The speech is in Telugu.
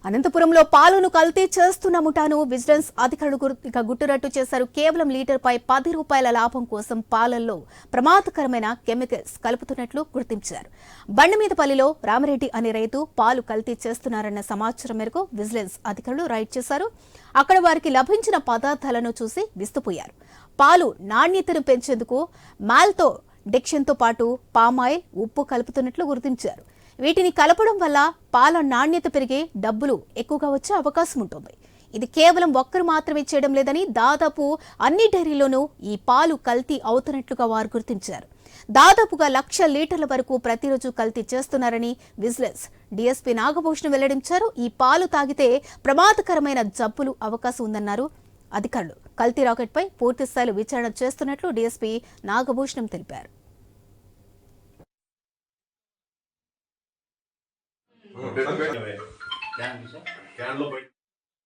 అనంతపురంలో పాలను కల్తీ చేస్తున్న ముఠాను విజిలెన్స్ అధికారులు గుట్టురట్టు చేశారు. కేవలం లీటర్పై 10 రూపాయల లాభం కోసం పాలల్లో ప్రమాదకరమైన కెమికల్స్ కలుపుతున్నట్లు గుర్తించారు. బండమీదపల్లిలో రామరెడ్డి అనే రైతు పాలు కల్తీ చేస్తున్నారన్న సమాచారం మేరకు విజిలెన్స్ అధికారులు రైడ్ చేశారు. అక్కడ వారికి లభించిన పదార్థాలను చూసి విస్తుపోయారు. పాలు నాణ్యతను పెంచేందుకు మాల్తో డెక్షన్తో పాటు పామాయిల్, ఉప్పు కలుపుతున్నట్లు గుర్తించారు. వీటిని కలపడం వల్ల పాల నాణ్యత పెరిగి డబ్బులు ఎక్కువగా వచ్చే అవకాశం ఉంటుంది. ఇది కేవలం ఒక్కరు మాత్రమే చేయడం లేదని దాదాపు అన్ని డైరీల్లోనూ ఈ పాలు కల్తీ అవుతున్నట్లుగా వారు గుర్తించారు. దాదాపుగా 1,00,000 లీటర్ల వరకు ప్రతిరోజు కల్తీ చేస్తున్నారని విజిలెన్స్ డీఎస్పీ నాగభూషణం వెల్లడించారు. ఈ పాలు తాగితే ప్రమాదకరమైన జబ్బులు అవకాశం ఉందన్నారు అధికారులు. కల్తీ రాకెట్పై పూర్తిస్థాయిలో విచారణ చేస్తున్నట్లు డీఎస్పీ నాగభూషణం తెలిపారు. క్యాన్ లో